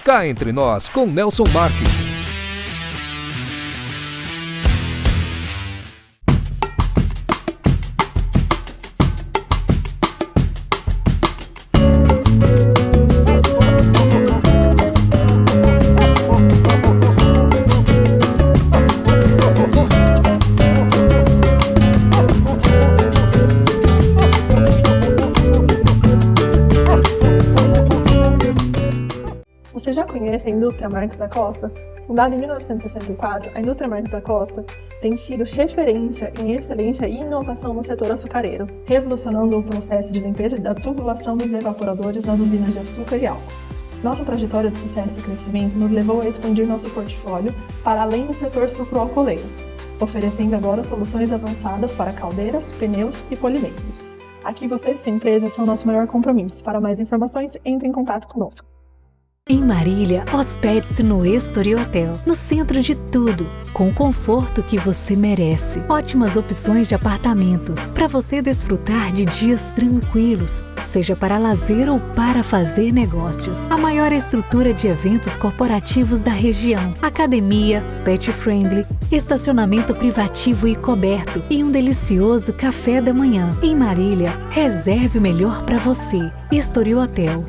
Cá Entre Nós, com Nelson Marques. Você já conhece a Indústria Marques da Costa? Fundada em 1964, a Indústria Marques da Costa tem sido referência em excelência e inovação no setor açucareiro, revolucionando o processo de limpeza da tubulação dos evaporadores das usinas de açúcar e álcool. Nossa trajetória de sucesso e crescimento nos levou a expandir nosso portfólio para além do setor sucroalcooleiro, oferecendo agora soluções avançadas para caldeiras, pneus e poliméros. Aqui você e sua empresa são nosso maior compromisso. Para mais informações, entre em contato conosco. Em Marília, hospede-se no Estoril Hotel, no centro de tudo, com o conforto que você merece. Ótimas opções de apartamentos, para você desfrutar de dias tranquilos, seja para lazer ou para fazer negócios. A maior estrutura de eventos corporativos da região, academia, pet friendly, estacionamento privativo e coberto e um delicioso café da manhã. Em Marília, reserve o melhor para você. Estoril Hotel.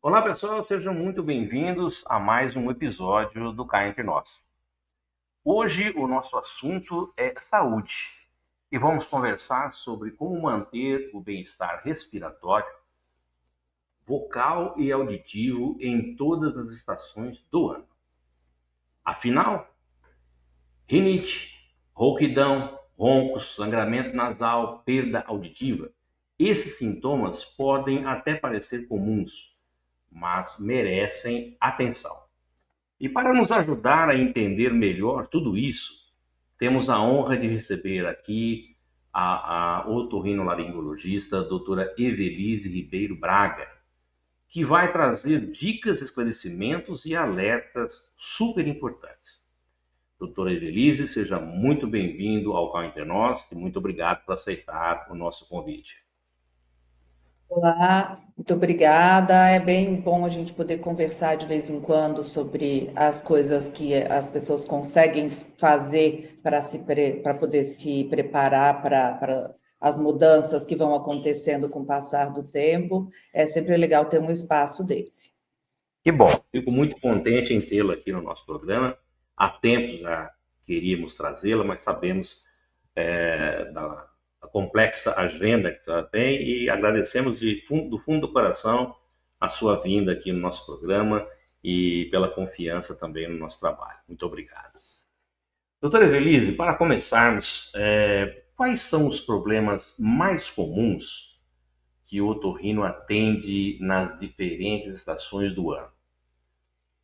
Olá pessoal, sejam muito bem-vindos a mais um episódio do Cá Entre Nós. Hoje o nosso assunto é saúde e vamos conversar sobre como manter o bem-estar respiratório, vocal e auditivo em todas as estações do ano. Afinal, rinite, rouquidão, roncos, sangramento nasal, perda auditiva, esses sintomas podem até parecer comuns, mas merecem atenção. E para nos ajudar a entender melhor tudo isso, temos a honra de receber aqui a otorrinolaringologista, a doutora Evelise Ribeiro Braga, que vai trazer dicas, esclarecimentos e alertas super importantes. Doutora Evelise, seja muito bem-vindo ao Cá Entre Nós e muito obrigado por aceitar o nosso convite. Olá, muito obrigada. É bem bom a gente poder conversar de vez em quando sobre as coisas que as pessoas conseguem fazer para poder se preparar para as mudanças que vão acontecendo com o passar do tempo. É sempre legal ter um espaço desse. Que bom, fico muito contente em tê-la aqui no nosso programa. Há tempo já queríamos trazê-la, mas sabemos da complexa agenda que ela tem e agradecemos do fundo do coração a sua vinda aqui no nosso programa e pela confiança também no nosso trabalho. Muito obrigado. Doutora Evelise, para começarmos, quais são os problemas mais comuns que o otorrino atende nas diferentes estações do ano?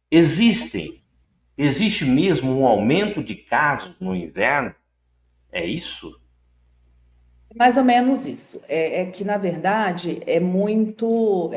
Existe mesmo um aumento de casos no inverno? É isso? Mais ou menos isso. É que, na verdade, é muito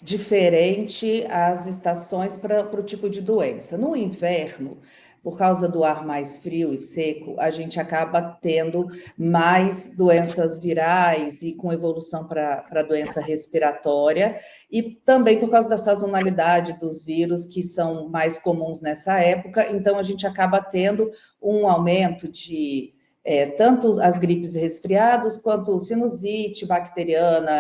diferente as estações para o tipo de doença. No inverno, por causa do ar mais frio e seco, a gente acaba tendo mais doenças virais e com evolução para doença respiratória, e também por causa da sazonalidade dos vírus, que são mais comuns nessa época, então a gente acaba tendo um aumento de tanto as gripes e resfriados, quanto sinusite bacteriana,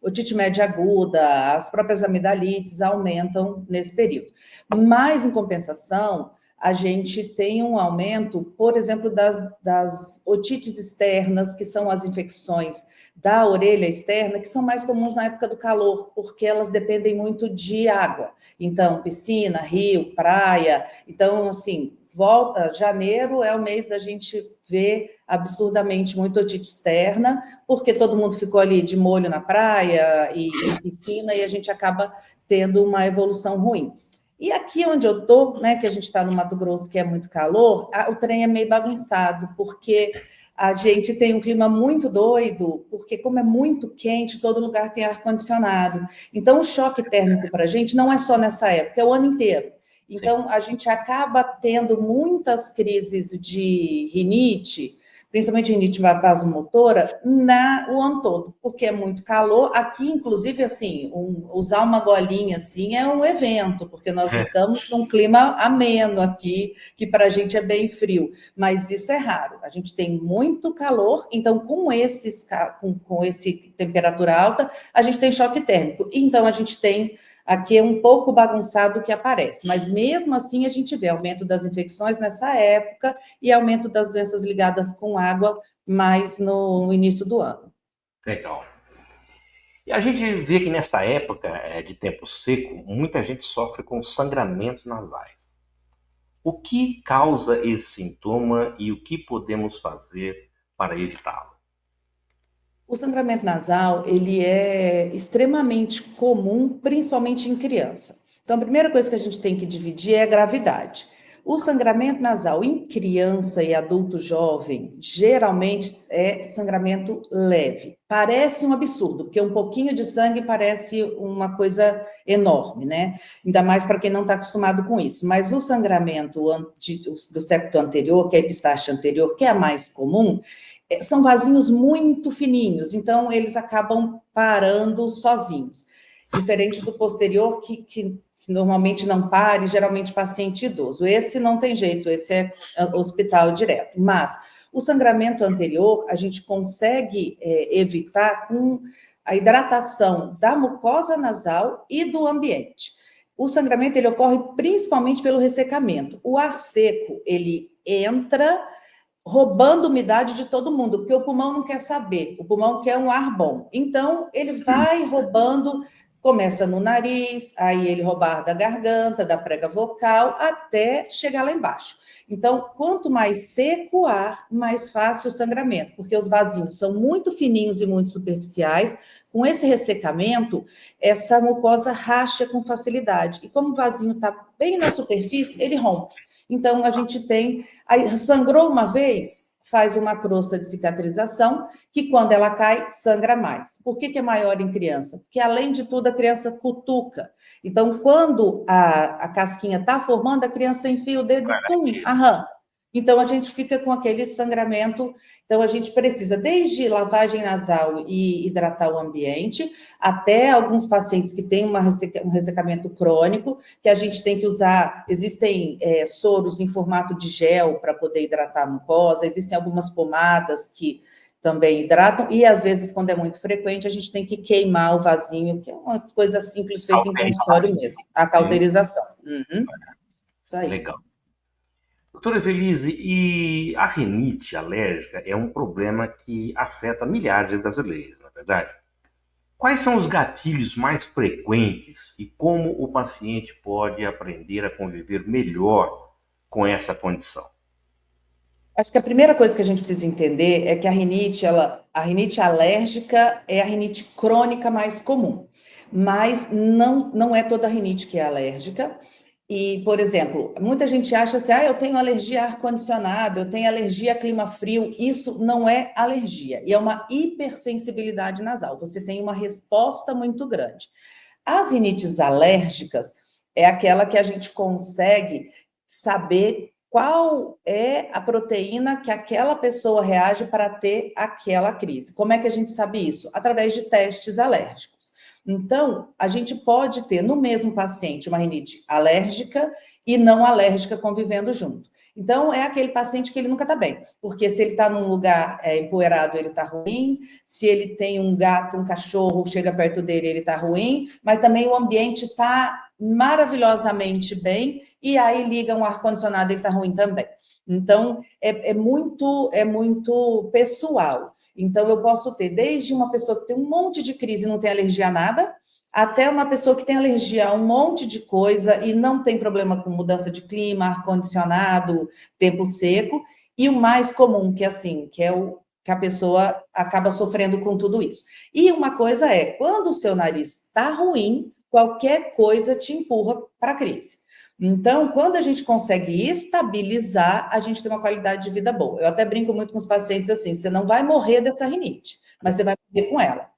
otite média aguda, as próprias amidalites aumentam nesse período. Mas, em compensação, a gente tem um aumento, por exemplo, das otites externas, que são as infecções da orelha externa, que são mais comuns na época do calor, porque elas dependem muito de água. Então, piscina, rio, praia. Então, assim, volta, janeiro é o mês da gente ver absurdamente muita otite externa, porque todo mundo ficou ali de molho na praia e em piscina, e a gente acaba tendo uma evolução ruim. E aqui onde eu estou, né, que a gente está no Mato Grosso, que é muito calor, o trem é meio bagunçado, porque a gente tem um clima muito doido, porque como é muito quente, todo lugar tem ar-condicionado. Então, o choque térmico para a gente não é só nessa época, é o ano inteiro. Então, a gente acaba tendo muitas crises de rinite, principalmente rinite vasomotora, o ano todo, porque é muito calor. Aqui, inclusive, assim, usar uma golinha assim é um evento, porque nós estamos num clima ameno aqui, que para a gente é bem frio, mas isso é raro. A gente tem muito calor, então com esse temperatura alta, a gente tem choque térmico. Então, a gente tem aqui é um pouco bagunçado o que aparece, mas mesmo assim a gente vê aumento das infecções nessa época e aumento das doenças ligadas com água mais no início do ano. Legal. E a gente vê que nessa época de tempo seco, muita gente sofre com sangramentos nasais. O que causa esse sintoma e o que podemos fazer para evitá-lo? O sangramento nasal, ele é extremamente comum, principalmente em criança. Então, a primeira coisa que a gente tem que dividir é a gravidade. O sangramento nasal em criança e adulto jovem, geralmente é sangramento leve. Parece um absurdo, porque um pouquinho de sangue parece uma coisa enorme, né? Ainda mais para quem não está acostumado com isso. Mas o sangramento do septo anterior, que é a epistaxe anterior, que é a mais comum, são vasinhos muito fininhos, então eles acabam parando sozinhos. Diferente do posterior, que normalmente não para, e geralmente paciente idoso. Esse não tem jeito, esse é hospital direto. Mas o sangramento anterior, a gente consegue evitar com a hidratação da mucosa nasal e do ambiente. O sangramento, ele ocorre principalmente pelo ressecamento. O ar seco, ele entra roubando umidade de todo mundo, porque o pulmão não quer saber, o pulmão quer um ar bom. Então, ele vai roubando, começa no nariz, aí ele roubar da garganta, da prega vocal, até chegar lá embaixo. Então, quanto mais seco o ar, mais fácil o sangramento, porque os vasinhos são muito fininhos e muito superficiais. Com esse ressecamento, essa mucosa racha com facilidade. E como o vasinho está bem na superfície, ele rompe. Então, a gente tem... Aí, sangrou uma vez, faz uma crosta de cicatrização, que quando ela cai, sangra mais. Por que é maior em criança? Porque, além de tudo, a criança cutuca. Então, quando a casquinha está formando, a criança enfia o dedo, arranca. Então, a gente fica com aquele sangramento. Então, a gente precisa, desde lavagem nasal e hidratar o ambiente, até alguns pacientes que têm um ressecamento crônico, que a gente tem que usar. Existem soros em formato de gel para poder hidratar a mucosa, existem algumas pomadas que também hidratam, e às vezes, quando é muito frequente, a gente tem que queimar o vasinho, que é uma coisa simples feita em consultório mesmo, a cauterização. Uhum. Isso aí. Legal. Doutora Evelise, e a rinite alérgica é um problema que afeta milhares de brasileiros, na verdade. Quais são os gatilhos mais frequentes e como o paciente pode aprender a conviver melhor com essa condição? Acho que a primeira coisa que a gente precisa entender é que a rinite alérgica é a rinite crônica mais comum, mas não é toda rinite que é alérgica. E, por exemplo, muita gente acha assim, eu tenho alergia a ar-condicionado, eu tenho alergia a clima frio. Isso não é alergia, e é uma hipersensibilidade nasal. Você tem uma resposta muito grande. As rinites alérgicas é aquela que a gente consegue saber qual é a proteína que aquela pessoa reage para ter aquela crise. Como é que a gente sabe isso? Através de testes alérgicos. Então, a gente pode ter no mesmo paciente uma rinite alérgica e não alérgica convivendo junto. Então, é aquele paciente que ele nunca está bem, porque se ele está num lugar empoeirado, ele está ruim, se ele tem um gato, um cachorro, chega perto dele, ele está ruim, mas também o ambiente está maravilhosamente bem, e aí liga um ar-condicionado, ele está ruim também. Então, é muito pessoal. Então, eu posso ter desde uma pessoa que tem um monte de crise e não tem alergia a nada, até uma pessoa que tem alergia a um monte de coisa e não tem problema com mudança de clima, ar-condicionado, tempo seco, e o mais comum, que é assim, que é o que a pessoa acaba sofrendo com tudo isso. E uma coisa é, quando o seu nariz está ruim, qualquer coisa te empurra para a crise. Então, quando a gente consegue estabilizar, a gente tem uma qualidade de vida boa. Eu até brinco muito com os pacientes assim, você não vai morrer dessa rinite, mas você vai viver com ela.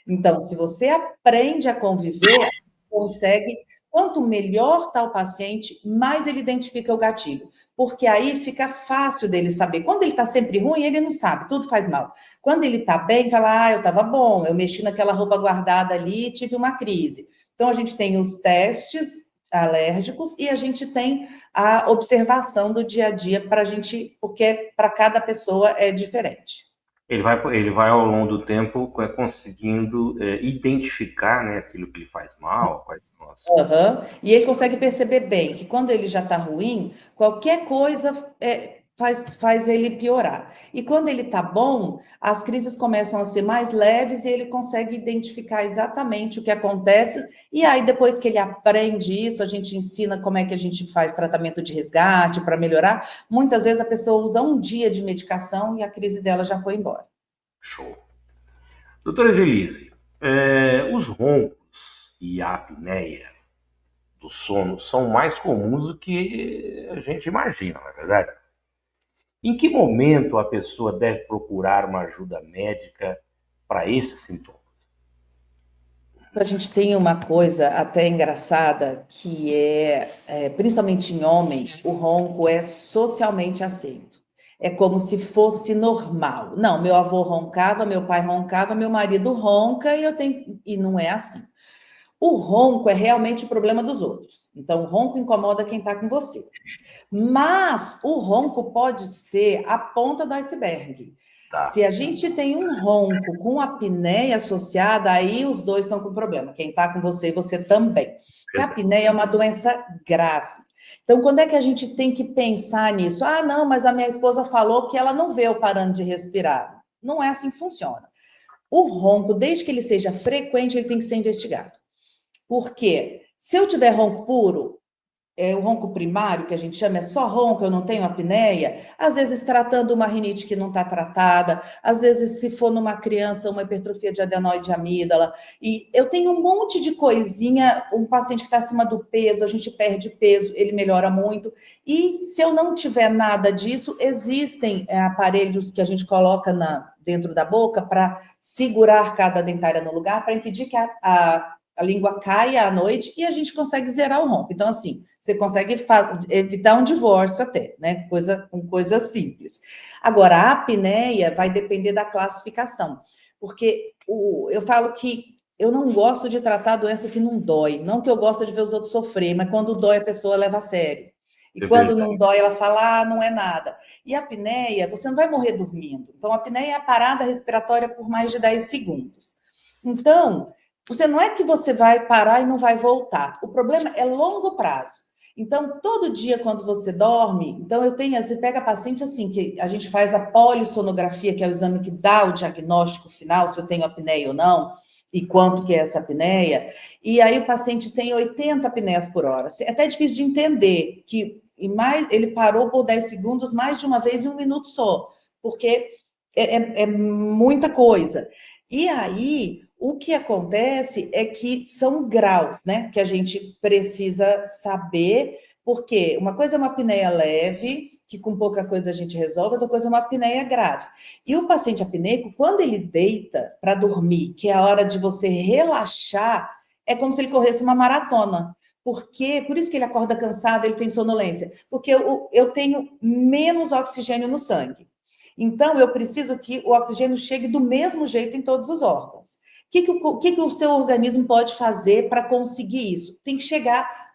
Então, se você aprende a conviver, consegue, quanto melhor está o paciente, mais ele identifica o gatilho. Porque aí fica fácil dele saber. Quando ele está sempre ruim, ele não sabe, tudo faz mal. Quando ele está bem, fala, eu estava bom, eu mexi naquela roupa guardada ali e tive uma crise. Então, a gente tem os testes alérgicos e a gente tem a observação do dia a dia para a gente, porque para cada pessoa é diferente. Ele vai ao longo do tempo conseguindo identificar, né, aquilo que lhe faz mal, quais são as... Uhum. E ele consegue perceber bem que quando ele já está ruim, qualquer coisa faz ele piorar. E quando ele está bom, as crises começam a ser mais leves e ele consegue identificar exatamente o que acontece. E aí, depois que ele aprende isso, a gente ensina como é que a gente faz tratamento de resgate para melhorar. Muitas vezes a pessoa usa um dia de medicação e a crise dela já foi embora. Show. Doutora Evelise, os roncos e a apneia do sono são mais comuns do que a gente imagina, não é verdade? Em que momento a pessoa deve procurar uma ajuda médica para esses sintomas? A gente tem uma coisa até engraçada, que principalmente em homens, o ronco é socialmente aceito. É como se fosse normal. Não, meu avô roncava, meu pai roncava, meu marido ronca e não é assim. O ronco é realmente o problema dos outros. Então, o ronco incomoda quem está com você. Mas o ronco pode ser a ponta do iceberg. Tá. Se a gente tem um ronco com apneia associada, aí os dois estão com problema. Quem está com você e você também. Porque a apneia é uma doença grave. Então, quando é que a gente tem que pensar nisso? Ah, não, mas a minha esposa falou que ela não vê eu parando de respirar. Não é assim que funciona. O ronco, desde que ele seja frequente, ele tem que ser investigado. Por quê? Se eu tiver ronco puro, o ronco primário, que a gente chama, é só ronco, eu não tenho apneia, às vezes tratando uma rinite que não está tratada, às vezes se for numa criança, uma hipertrofia de adenoide de amígdala, e eu tenho um monte de coisinha, um paciente que está acima do peso, a gente perde peso, ele melhora muito, e se eu não tiver nada disso, existem aparelhos que a gente coloca dentro da boca para segurar cada dentária no lugar, para impedir que a língua caia à noite e a gente consegue zerar o ronco. Então, assim, você consegue evitar um divórcio até, né? Com coisas simples. Agora, a apneia vai depender da classificação, porque eu falo que eu não gosto de tratar a doença que não dói, não que eu gosto de ver os outros sofrer, mas quando dói a pessoa leva a sério. E quando não dói, ela fala, não é nada. E a apneia, você não vai morrer dormindo. Então, a apneia é a parada respiratória por mais de 10 segundos. Então, não é que você vai parar e não vai voltar. O problema é longo prazo. Então, todo dia quando você dorme, então você pega paciente assim, que a gente faz a polissonografia, que é o exame que dá o diagnóstico final, se eu tenho apneia ou não, e quanto que é essa apneia, e aí o paciente tem 80 apneias por hora. É até difícil de entender que ele parou por 10 segundos mais de uma vez em 1 minuto só, porque é muita coisa. E aí, o que acontece é que são graus, né? Que a gente precisa saber Porque uma coisa é uma apneia leve, que com pouca coisa a gente resolve, outra coisa é uma apneia grave. E o paciente apneico, quando ele deita para dormir, que é a hora de você relaxar, é como se ele corresse uma maratona. Por isso que ele acorda cansado, ele tem sonolência. Porque eu tenho menos oxigênio no sangue. Então, eu preciso que o oxigênio chegue do mesmo jeito em todos os órgãos. O que o seu organismo pode fazer para conseguir isso?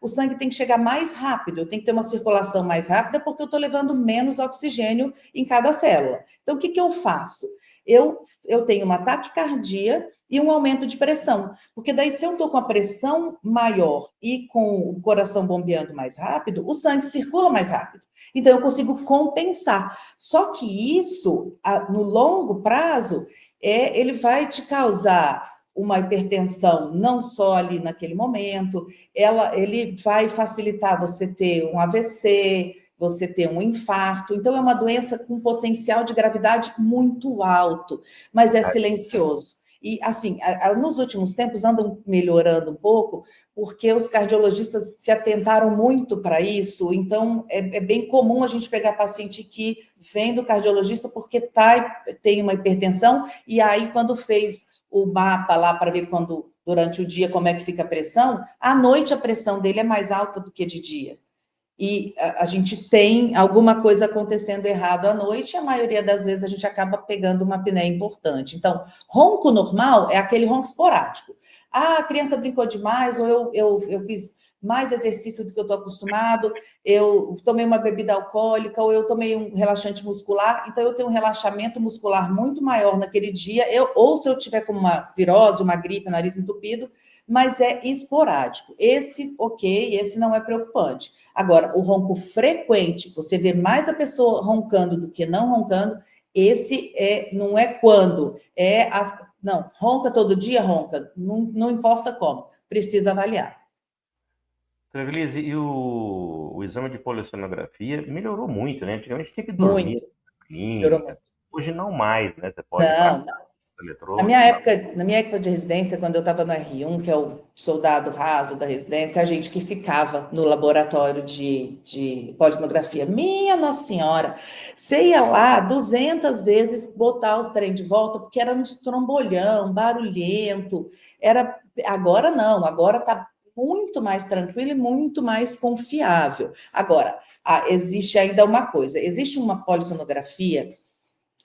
O sangue tem que chegar mais rápido, eu tenho que ter uma circulação mais rápida, porque eu estou levando menos oxigênio em cada célula. Então, o que eu faço? Eu tenho uma taquicardia e um aumento de pressão, porque daí se eu estou com a pressão maior e com o coração bombeando mais rápido, o sangue circula mais rápido. Então, eu consigo compensar. Só que isso, no longo prazo, ele vai te causar uma hipertensão, não só ali naquele momento, ele vai facilitar você ter um AVC, você ter um infarto. Então, é uma doença com potencial de gravidade muito alto, mas é silencioso. E, assim, nos últimos tempos andam melhorando um pouco, porque os cardiologistas se atentaram muito para isso. Então, é bem comum a gente pegar paciente que vem do cardiologista porque tem uma hipertensão, e aí, quando fez o mapa lá para ver durante o dia como é que fica a pressão, à noite a pressão dele é mais alta do que de dia. E a gente tem alguma coisa acontecendo errado à noite, e a maioria das vezes a gente acaba pegando uma apneia importante. Então, ronco normal é aquele ronco esporádico. A criança brincou demais, ou eu fiz mais exercício do que eu estou acostumado, eu tomei uma bebida alcoólica, ou eu tomei um relaxante muscular, então eu tenho um relaxamento muscular muito maior naquele dia, ou se eu tiver com uma virose, uma gripe, nariz entupido, mas é esporádico. Esse não é preocupante. Agora, o ronco frequente, você vê mais a pessoa roncando do que não roncando, esse não é quando, não, ronca todo dia, ronca, não importa como, precisa avaliar. Travilise, e o exame de polissonografia melhorou muito, né? Antigamente tinha que dormir Muito. na clínica, hoje não mais, né? Você pode Não. eletrônico. Na minha época de residência, quando eu estava no R1, que é o soldado raso da residência, a gente que ficava no laboratório de polissonografia. Minha Nossa Senhora, você ia lá 200 vezes botar os trem de volta, porque era um trombolhão, barulhento. Agora não, agora está muito mais tranquilo e muito mais confiável. Agora, existe ainda uma coisa, existe uma polissonografia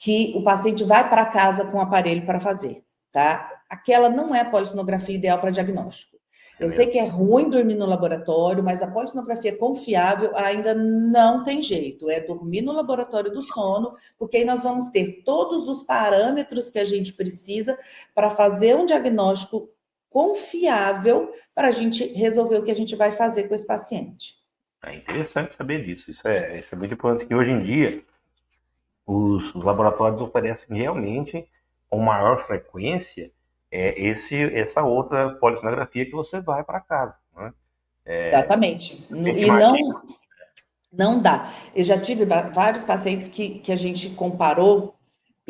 que o paciente vai para casa com o aparelho para fazer, tá? Aquela não é a polissonografia ideal para diagnóstico. Eu sei que é ruim dormir no laboratório, mas a polissonografia confiável ainda não tem jeito. É dormir no laboratório do sono, porque aí nós vamos ter todos os parâmetros que a gente precisa para fazer um diagnóstico confiável para a gente resolver o que a gente vai fazer com esse paciente. É interessante saber disso. Isso é muito importante, que hoje em dia os laboratórios oferecem realmente com maior frequência essa outra polissonografia que você vai para casa, né? Exatamente. E não dá. Eu já tive vários pacientes que a gente comparou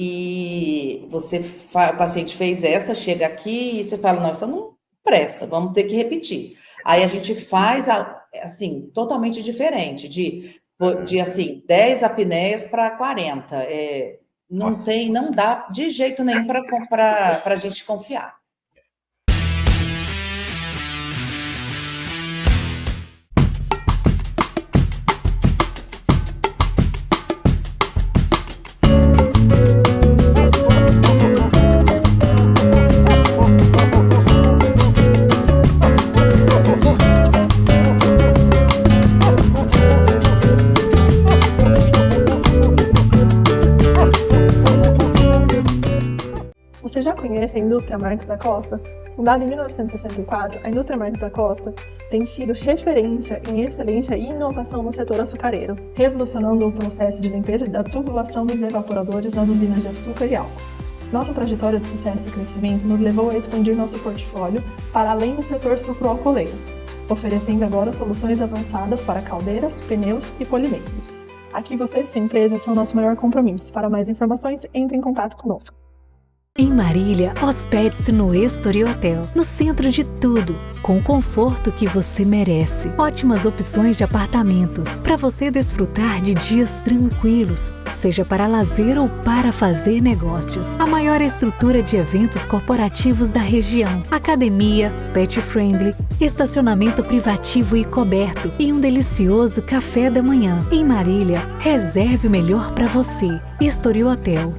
e o paciente fez essa, chega aqui e você fala, nossa, não presta, vamos ter que repetir. Aí a gente faz, assim, totalmente diferente, de assim, 10 apneias para 40. Não dá de jeito nenhum para a gente confiar. Você já conhece a indústria Marques da Costa? Fundada em 1964, a indústria Marques da Costa tem sido referência em excelência e inovação no setor açucareiro, revolucionando o processo de limpeza da tubulação dos evaporadores das usinas de açúcar e álcool. Nossa trajetória de sucesso e crescimento nos levou a expandir nosso portfólio para além do setor sucroalcooleiro, oferecendo agora soluções avançadas para caldeiras, pneus e polimeiros. Aqui você e sua empresa são nosso maior compromisso. Para mais informações, entre em contato conosco. Em Marília, hospede-se no Estori Hotel, no centro de tudo, com o conforto que você merece. Ótimas opções de apartamentos para você desfrutar de dias tranquilos, seja para lazer ou para fazer negócios. A maior estrutura de eventos corporativos da região, academia, pet friendly, estacionamento privativo e coberto e um delicioso café da manhã. Em Marília, reserve o melhor para você. Estori Hotel.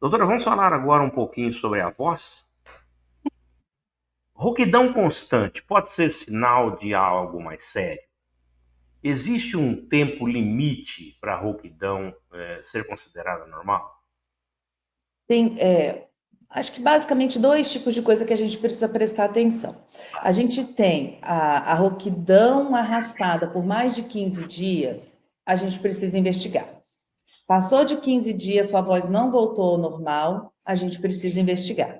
Doutora, vamos falar agora um pouquinho sobre a voz? Rouquidão constante pode ser sinal de algo mais sério? Existe um tempo limite para a rouquidão ser considerada normal? Tem, acho que basicamente dois tipos de coisa que a gente precisa prestar atenção. A gente tem a rouquidão arrastada por mais de 15 dias, a gente precisa investigar. Passou de 15 dias, sua voz não voltou ao normal, a gente precisa investigar.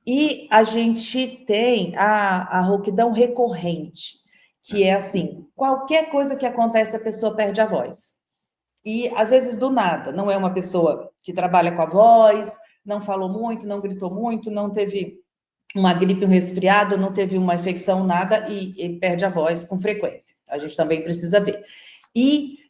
E a gente tem a rouquidão recorrente, que é assim, qualquer coisa que acontece, a pessoa perde a voz. E às vezes do nada, não é uma pessoa que trabalha com a voz, não falou muito, não gritou muito, não teve uma gripe, um resfriado, não teve uma infecção, nada, e perde a voz com frequência. A gente também precisa ver. E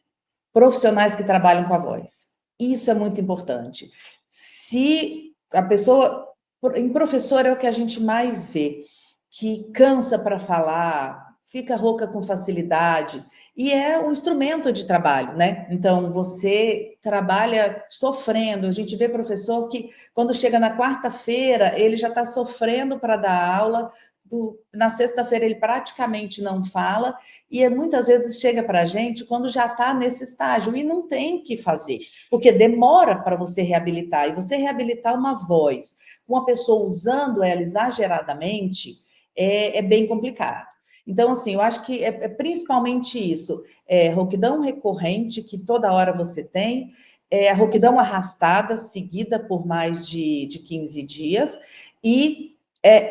profissionais que trabalham com a voz. Isso é muito importante. Se a pessoa, em professor é o que a gente mais vê, que cansa para falar, fica rouca com facilidade, e é um instrumento de trabalho, né? Então, você trabalha sofrendo. A gente vê professor que, quando chega na quarta-feira, ele já está sofrendo para dar aula, na sexta-feira ele praticamente não fala, e muitas vezes chega para a gente quando já está nesse estágio, e não tem o que fazer, porque demora para você reabilitar, e você reabilitar uma voz, uma pessoa usando ela exageradamente, é bem complicado. Então, assim, eu acho que é principalmente isso, rouquidão recorrente, que toda hora você tem, a rouquidão arrastada, seguida por mais de 15 dias, e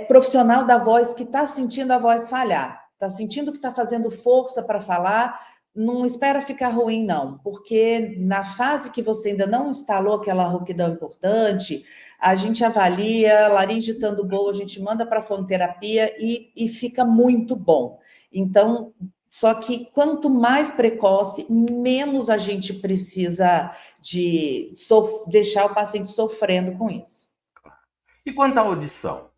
profissional da voz que está sentindo a voz falhar, está sentindo que está fazendo força para falar, não espera ficar ruim, não, porque na fase que você ainda não instalou aquela rouquidão importante, a gente avalia, laringe estando boa, a gente manda para a fonoterapia e fica muito bom. Então, só que quanto mais precoce, menos a gente precisa de deixar o paciente sofrendo com isso. E quanto à audição?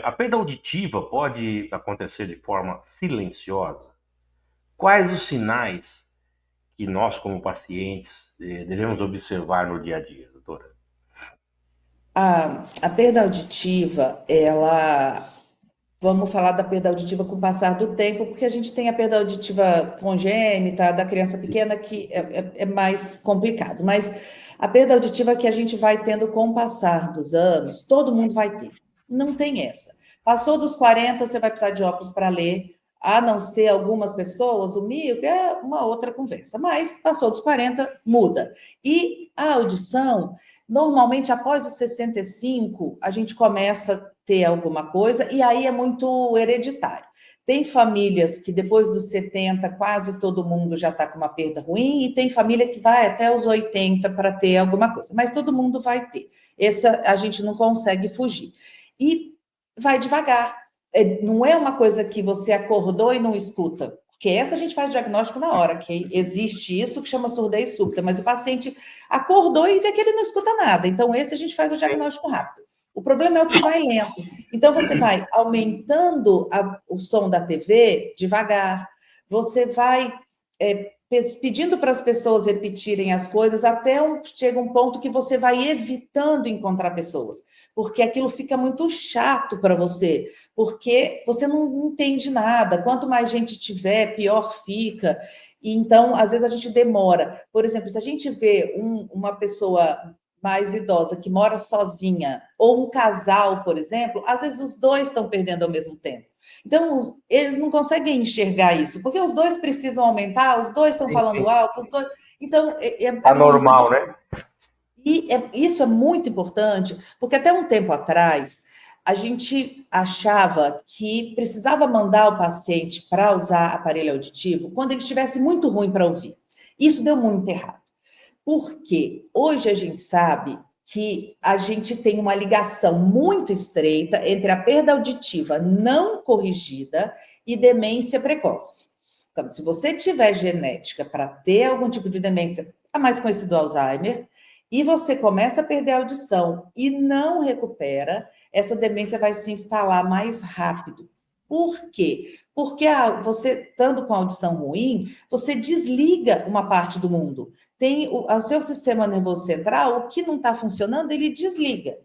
A perda auditiva pode acontecer de forma silenciosa? Quais os sinais que nós, como pacientes, devemos observar no dia a dia, doutora? A perda auditiva, vamos falar da perda auditiva com o passar do tempo, porque a gente tem a perda auditiva congênita, da criança pequena, que é mais complicado, mas a perda auditiva que a gente vai tendo com o passar dos anos, todo mundo vai ter. Não tem essa. Passou dos 40, você vai precisar de óculos para ler, A não ser algumas pessoas, o míope é uma outra conversa, mas passou dos 40, muda. E a audição, normalmente após os 65, a gente começa a ter alguma coisa, e aí é muito hereditário. Tem famílias que depois dos 70, quase todo mundo já está com uma perda ruim, e tem família que vai até os 80 para ter alguma coisa, mas todo mundo vai ter. Essa a gente não consegue fugir. E vai devagar. Não é uma coisa que você acordou e não escuta, porque essa a gente faz diagnóstico na hora, que existe isso que chama surdez súbita, mas o paciente acordou e vê que ele não escuta nada, então esse a gente faz o diagnóstico rápido. O problema é o que vai lento. Então você vai aumentando o som da TV devagar, você vai pedindo para as pessoas repetirem as coisas até chega um ponto que você vai evitando encontrar pessoas, porque aquilo fica muito chato para você, porque você não entende nada. Quanto mais gente tiver, pior fica. E então, às vezes, a gente demora. Por exemplo, se a gente vê uma pessoa mais idosa que mora sozinha, ou um casal, por exemplo, às vezes os dois estão perdendo ao mesmo tempo. Então, eles não conseguem enxergar isso, porque os dois precisam aumentar, os dois estão falando alto, os dois... Então, é normal, né? E isso é muito importante, porque até um tempo atrás, a gente achava que precisava mandar o paciente para usar aparelho auditivo quando ele estivesse muito ruim para ouvir. Isso deu muito errado. Porque hoje a gente sabe que a gente tem uma ligação muito estreita entre a perda auditiva não corrigida e demência precoce. Então, se você tiver genética para ter algum tipo de demência, a mais conhecido Alzheimer, e você começa a perder a audição e não recupera, essa demência vai se instalar mais rápido. Por quê? Porque você, estando com a audição ruim, você desliga uma parte do mundo. Tem o seu sistema nervoso central, o que não está funcionando, ele desliga.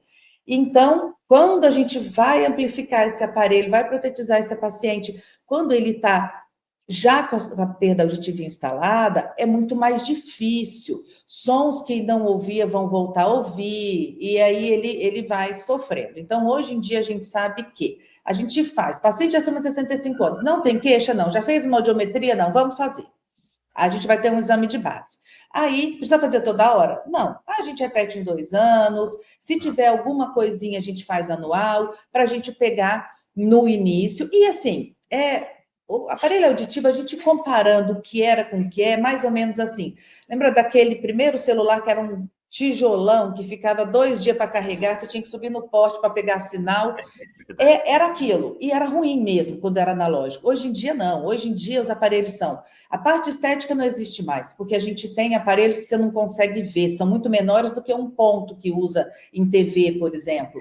Então, quando a gente vai amplificar esse aparelho, vai protetizar esse paciente, quando ele está já com a perda auditiva instalada, é muito mais difícil. Sons que não ouvia vão voltar a ouvir, e aí ele vai sofrendo. Então, hoje em dia, a gente sabe que a gente faz. Paciente acima de 65 anos, não tem queixa? Não. Já fez uma audiometria? Não. Vamos fazer. A gente vai ter um exame de base. Aí, precisa fazer toda hora? Não. A gente repete em 2 anos. Se tiver alguma coisinha, a gente faz anual, para a gente pegar no início. E assim, o aparelho auditivo, a gente comparando o que era com o que é, mais ou menos assim. Lembra daquele primeiro celular que era um tijolão que ficava 2 dias para carregar, você tinha que subir no poste para pegar sinal? Era aquilo, e era ruim mesmo quando era analógico. Hoje em dia, não. Hoje em dia, os aparelhos são... A parte estética não existe mais, porque a gente tem aparelhos que você não consegue ver, são muito menores do que um ponto que usa em TV, por exemplo.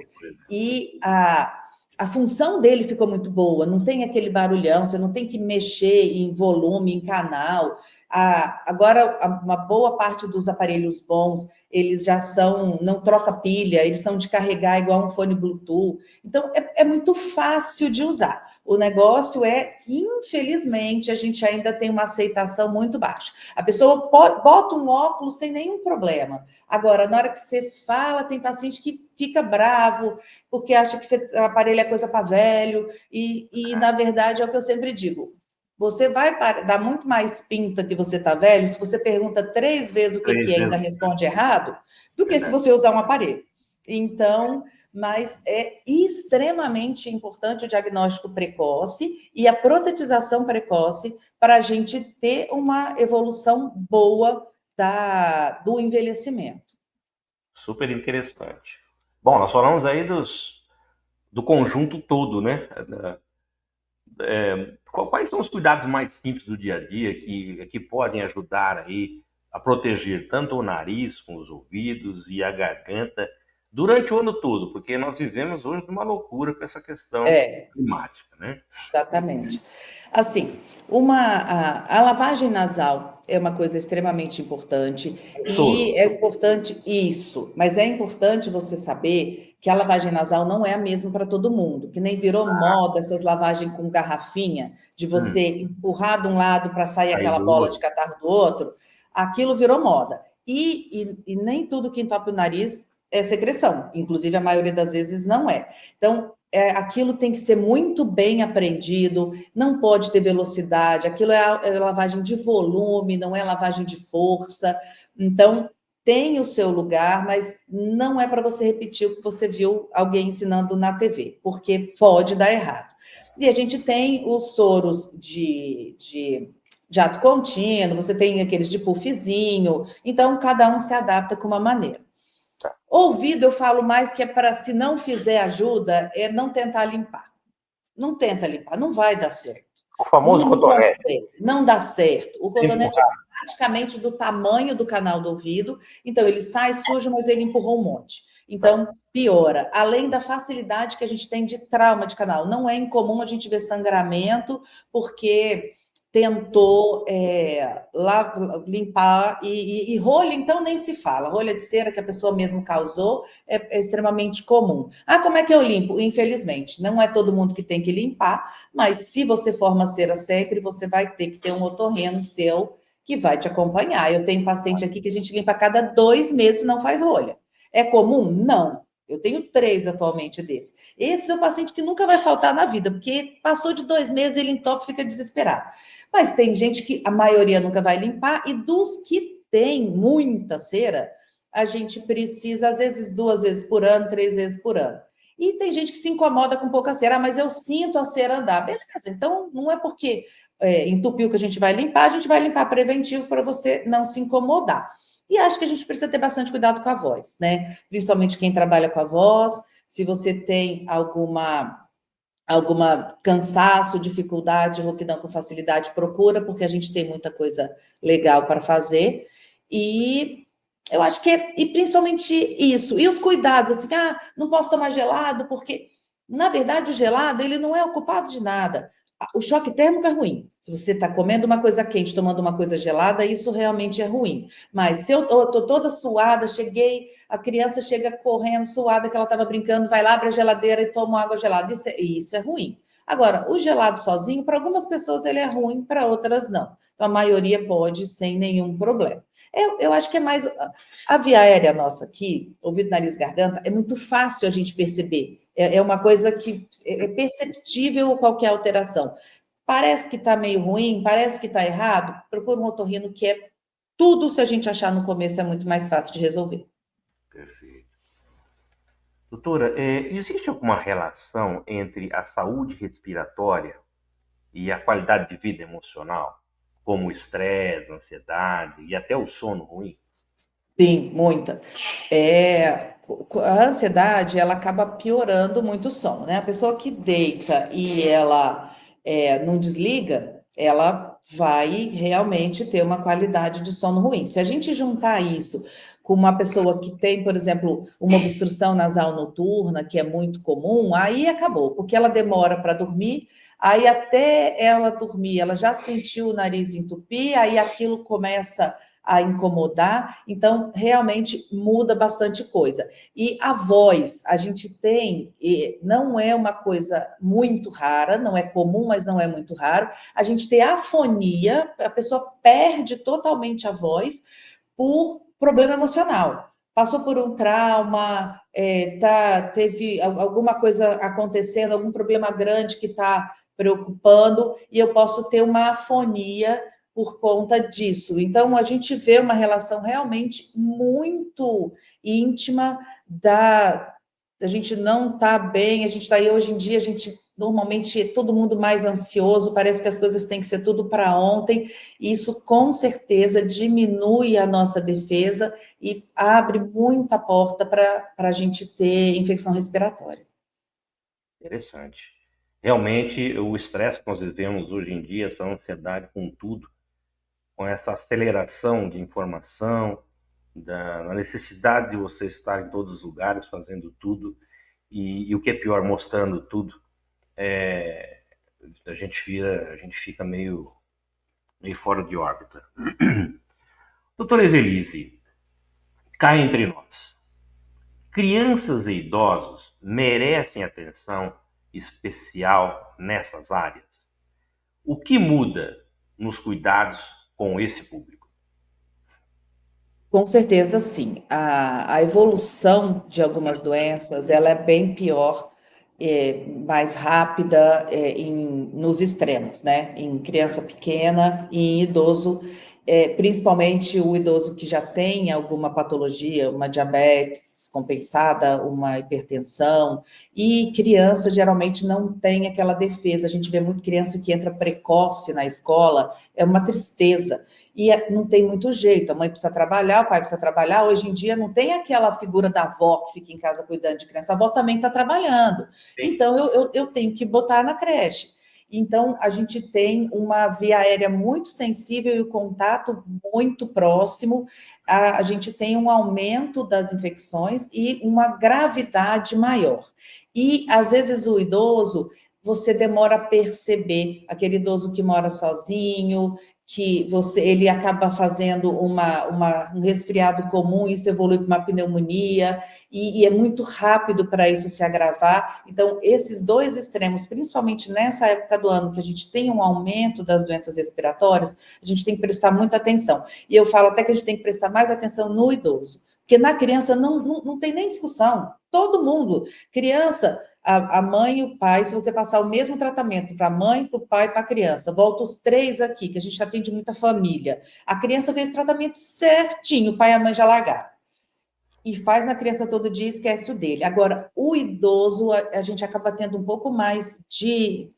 E a função dele ficou muito boa, não tem aquele barulhão, você não tem que mexer em volume, em canal. Agora, uma boa parte dos aparelhos bons, eles já são, não troca pilha, eles são de carregar igual um fone Bluetooth. Então, é muito fácil de usar. O negócio é que, infelizmente, a gente ainda tem uma aceitação muito baixa. A pessoa bota um óculos sem nenhum problema. Agora, na hora que você fala, tem paciente que fica bravo, porque acha que o aparelho é coisa para velho, e, na verdade, é o que eu sempre digo. Você vai dar muito mais pinta que você está velho se você pergunta 3 vezes o que é e ainda responde errado, do que se você usar um aparelho. Então, mas é extremamente importante o diagnóstico precoce e a protetização precoce para a gente ter uma evolução boa do envelhecimento. Super interessante. Bom, nós falamos aí do conjunto todo, né? Quais são os cuidados mais simples do dia a dia que podem ajudar aí a proteger tanto o nariz, com os ouvidos e a garganta durante o ano todo? Porque nós vivemos hoje numa loucura com essa questão climática, né? Exatamente. Assim, a lavagem nasal é uma coisa extremamente importante, e é importante isso, mas é importante você saber que a lavagem nasal não é a mesma para todo mundo, que nem virou moda essas lavagens com garrafinha, de você empurrar de um lado para sair aquela bola de catarro do outro, aquilo virou moda. E nem tudo que entope o nariz é secreção, inclusive a maioria das vezes não é. Então, aquilo tem que ser muito bem aprendido, não pode ter velocidade, aquilo é lavagem de volume, não é lavagem de força. Então, tem o seu lugar, mas não é para você repetir o que você viu alguém ensinando na TV, porque pode dar errado. E a gente tem os soros de ato contínuo, você tem aqueles de puffzinho, então cada um se adapta com uma maneira. Ouvido, eu falo mais que é para, se não fizer ajuda, é não tentar limpar. Não tenta limpar, não vai dar certo. O famoso cotonete. Não dá certo. O cotonete é praticamente do tamanho do canal do ouvido, então ele sai sujo, mas ele empurrou um monte. Então, piora. Além da facilidade que a gente tem de trauma de canal. Não é incomum a gente ver sangramento, porque tentou limpar, e rolha, então, nem se fala. Rolha de cera que a pessoa mesmo causou é extremamente comum. Ah, como é que eu limpo? Infelizmente, não é todo mundo que tem que limpar, mas se você forma cera sempre, você vai ter que ter um otorrino seu que vai te acompanhar. Eu tenho paciente aqui que a gente limpa a cada 2 meses e não faz rolha. É comum? Não. Eu tenho 3 atualmente desse. Esse é um paciente que nunca vai faltar na vida, porque passou de 2 meses, ele entope e fica desesperado. Mas tem gente que a maioria nunca vai limpar, e dos que tem muita cera, a gente precisa, às vezes, 2 vezes por ano, 3 vezes por ano. E tem gente que se incomoda com pouca cera, mas eu sinto a cera andar. Beleza, então não é porque entupiu que a gente vai limpar preventivo para você não se incomodar. E acho que a gente precisa ter bastante cuidado com a voz, né? Principalmente quem trabalha com a voz, se você tem alguma cansaço, dificuldade, rouquidão com facilidade, procura, porque a gente tem muita coisa legal para fazer. E eu acho que e principalmente isso. E os cuidados, assim, não posso tomar gelado, porque, na verdade, o gelado, ele não é o culpado de nada. O choque térmico é ruim. Se você está comendo uma coisa quente, tomando uma coisa gelada, isso realmente é ruim. Mas se eu estou toda suada, a criança chega correndo, suada, que ela estava brincando, vai lá, abre a geladeira e toma água gelada. Isso é ruim. Agora, o gelado sozinho, para algumas pessoas ele é ruim, para outras não. Então, a maioria pode sem nenhum problema. Eu acho que é mais... A via aérea nossa aqui, ouvido, nariz, garganta, é muito fácil a gente perceber. É uma coisa que é perceptível qualquer alteração. Parece que está meio ruim, parece que está errado, procura um otorrino, que é tudo, se a gente achar no começo, é muito mais fácil de resolver. Perfeito. Doutora, existe alguma relação entre a saúde respiratória e a qualidade de vida emocional, como o estresse, a ansiedade e até o sono ruim? Sim, muita. A ansiedade, ela acaba piorando muito o sono, né? A pessoa que deita e ela não desliga, ela vai realmente ter uma qualidade de sono ruim. Se a gente juntar isso com uma pessoa que tem, por exemplo, uma obstrução nasal noturna, que é muito comum, aí acabou, porque ela demora para dormir, aí até ela dormir, ela já sentiu o nariz entupir, aí aquilo começa a incomodar, então realmente muda bastante coisa. E a voz, a gente tem, não é uma coisa muito rara, não é comum, mas não é muito raro, a gente tem afonia, a pessoa perde totalmente a voz por problema emocional. Passou por um trauma, teve alguma coisa acontecendo, algum problema grande que está preocupando, e eu posso ter uma afonia por conta disso. Então, a gente vê uma relação realmente muito íntima a gente não está bem, a gente está aí hoje em dia, a gente normalmente todo mundo mais ansioso, parece que as coisas têm que ser tudo para ontem, e isso com certeza diminui a nossa defesa e abre muita porta para a gente ter infecção respiratória. Interessante. Realmente, o estresse que nós vivemos hoje em dia, essa ansiedade com tudo, com essa aceleração de informação, da necessidade de você estar em todos os lugares fazendo tudo, e o que é pior, mostrando tudo, a gente fica meio fora de órbita. Doutora Evelise, cá entre nós, crianças e idosos merecem atenção especial nessas áreas? O que muda nos cuidados com esse público? Com certeza, sim. A evolução de algumas doenças, ela é bem pior mais rápida nos extremos, né? Em criança pequena e em idoso, principalmente o idoso que já tem alguma patologia, uma diabetes compensada, uma hipertensão, e criança geralmente não tem aquela defesa. A gente vê muito criança que entra precoce na escola, é uma tristeza. E não tem muito jeito, a mãe precisa trabalhar, o pai precisa trabalhar. Hoje em dia não tem aquela figura da avó que fica em casa cuidando de criança, a avó também está trabalhando. Então eu tenho que botar na creche. Então a gente tem uma via aérea muito sensível e o contato muito próximo. A gente tem um aumento das infecções e uma gravidade maior. E às vezes o idoso, você demora a perceber, aquele idoso que mora sozinho, que ele acaba fazendo um resfriado comum, isso evolui para uma pneumonia, e é muito rápido para isso se agravar. Então, esses dois extremos, principalmente nessa época do ano, que a gente tem um aumento das doenças respiratórias, a gente tem que prestar muita atenção. E eu falo até que a gente tem que prestar mais atenção no idoso, porque na criança não tem nem discussão. Todo mundo, criança, a mãe e o pai, se você passar o mesmo tratamento para a mãe, para o pai e para a criança, volta os três aqui, que a gente atende muita família. A criança fez o tratamento certinho, o pai e a mãe já largaram. E faz na criança todo dia e esquece o dele. Agora, o idoso, a gente acaba tendo um pouco mais de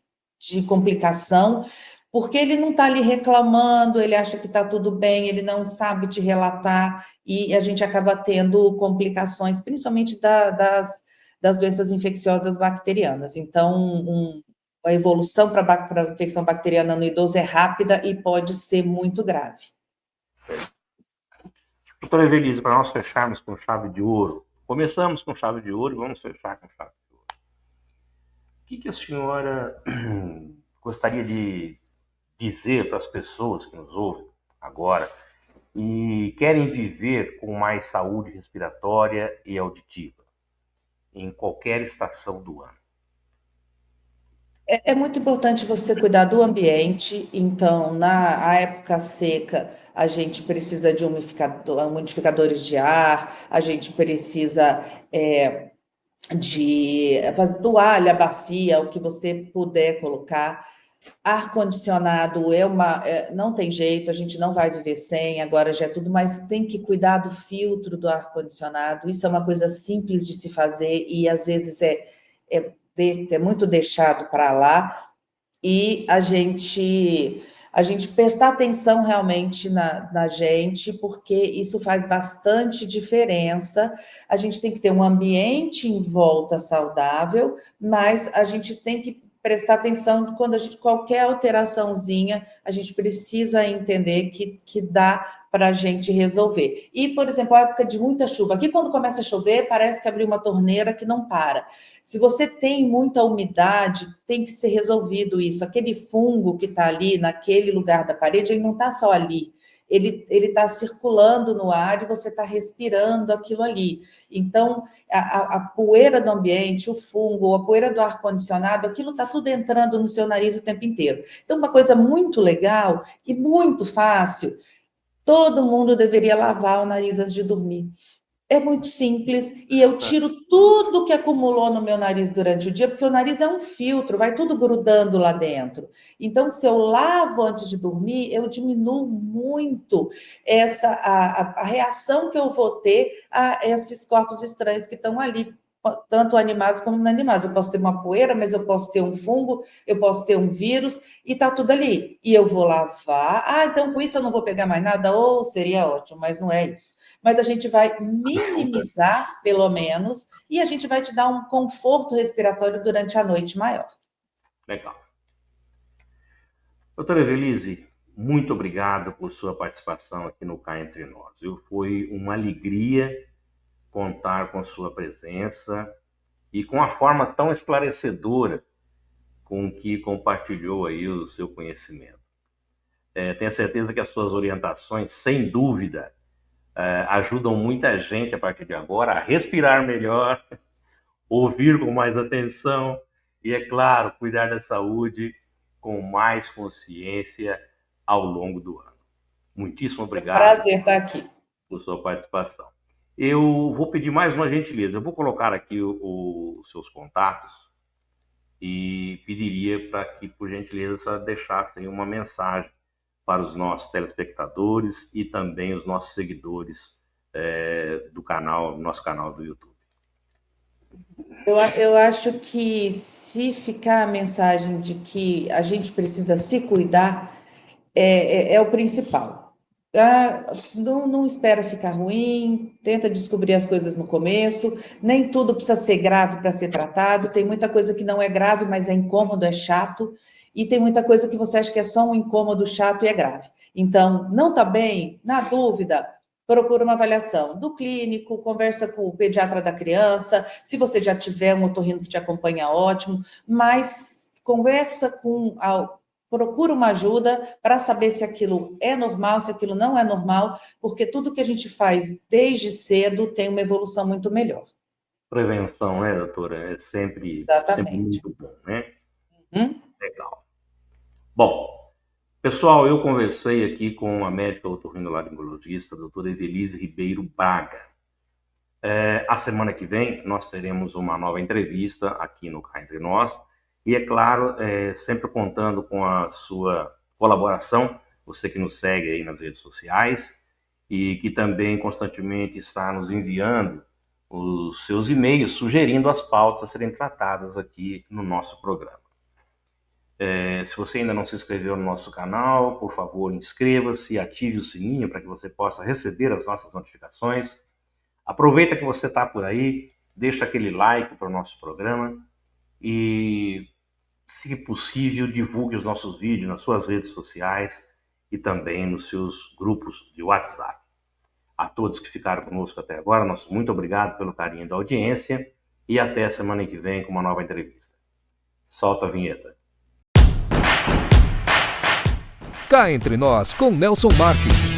complicação, porque ele não está ali reclamando, ele acha que está tudo bem, ele não sabe te relatar, e a gente acaba tendo complicações, principalmente das doenças infecciosas bacterianas. Então, a evolução para a infecção bacteriana no idoso é rápida e pode ser muito grave. Doutora Evelise, para nós fecharmos com chave de ouro, começamos com chave de ouro e vamos fechar com chave de ouro. O que a senhora gostaria de dizer para as pessoas que nos ouvem agora e querem viver com mais saúde respiratória e auditiva em qualquer estação do ano? É muito importante você cuidar do ambiente. Então, na época seca, a gente precisa de umidificadores de ar, a gente precisa de toalha, bacia, o que você puder colocar. Ar-condicionado não tem jeito, a gente não vai viver sem, agora já é tudo, mas tem que cuidar do filtro do ar-condicionado. Isso é uma coisa simples de se fazer e às vezes é muito deixado para lá, e a gente prestar atenção realmente na gente, porque isso faz bastante diferença. A gente tem que ter um ambiente em volta saudável, mas a gente tem que prestar atenção quando qualquer alteraçãozinha, a gente precisa entender que dá para a gente resolver. E, por exemplo, a época de muita chuva, aqui quando começa a chover, parece que abriu uma torneira que não para. Se você tem muita umidade, tem que ser resolvido isso. Aquele fungo que está ali, naquele lugar da parede, ele não está só ali. Ele está circulando no ar e você está respirando aquilo ali. Então, a poeira do ambiente, o fungo, a poeira do ar-condicionado, aquilo está tudo entrando no seu nariz o tempo inteiro. Então, uma coisa muito legal e muito fácil, todo mundo deveria lavar o nariz antes de dormir. É muito simples e eu tiro tudo que acumulou no meu nariz durante o dia, porque o nariz é um filtro, vai tudo grudando lá dentro. Então, se eu lavo antes de dormir, eu diminuo muito a reação que eu vou ter a esses corpos estranhos que estão ali, tanto animados como inanimados. Eu posso ter uma poeira, mas eu posso ter um fungo, eu posso ter um vírus, e está tudo ali. E eu vou lavar. Então com isso eu não vou pegar mais nada? Ou seria ótimo, mas não é isso. Mas a gente vai minimizar, pelo menos, e a gente vai te dar um conforto respiratório durante a noite maior. Legal. Doutora Evelise, muito obrigado por sua participação aqui no Cá Entre Nós. Foi uma alegria contar com sua presença e com a forma tão esclarecedora com que compartilhou aí o seu conhecimento. Tenho certeza que as suas orientações, sem dúvida, ajudam muita gente a partir de agora a respirar melhor, ouvir com mais atenção e, é claro, cuidar da saúde com mais consciência ao longo do ano. Muitíssimo obrigado. É um prazer estar aqui. Por sua participação. Eu vou pedir mais uma gentileza. Eu vou colocar aqui os seus contatos e pediria para que, por gentileza, deixassem uma mensagem para os nossos telespectadores e também os nossos seguidores do nosso canal do YouTube. Eu acho que se ficar a mensagem de que a gente precisa se cuidar, é o principal. Não espera ficar ruim, tenta descobrir as coisas no começo, nem tudo precisa ser grave para ser tratado, tem muita coisa que não é grave, mas é incômodo, é chato, e tem muita coisa que você acha que é só um incômodo chato e é grave. Então, não está bem? Na dúvida, procura uma avaliação do clínico, conversa com o pediatra da criança, se você já tiver um otorrino que te acompanha, ótimo, mas procura uma ajuda para saber se aquilo é normal, se aquilo não é normal, porque tudo que a gente faz desde cedo tem uma evolução muito melhor. Prevenção, né, doutora? É sempre muito bom, né? Legal. Bom, pessoal, eu conversei aqui com a médica otorrinolaringologista, a doutora Evelise Ribeiro Braga. A semana que vem nós teremos uma nova entrevista aqui no Cá Entre Nós e, é claro, sempre contando com a sua colaboração, você que nos segue aí nas redes sociais e que também constantemente está nos enviando os seus e-mails sugerindo as pautas a serem tratadas aqui no nosso programa. Se você ainda não se inscreveu no nosso canal, por favor, inscreva-se e ative o sininho para que você possa receber as nossas notificações. Aproveita que você está por aí, deixa aquele like para o nosso programa e, se possível, divulgue os nossos vídeos nas suas redes sociais e também nos seus grupos de WhatsApp. A todos que ficaram conosco até agora, nosso muito obrigado pelo carinho da audiência e até a semana que vem com uma nova entrevista. Solta a vinheta. Cá Entre Nós com Nelson Marques.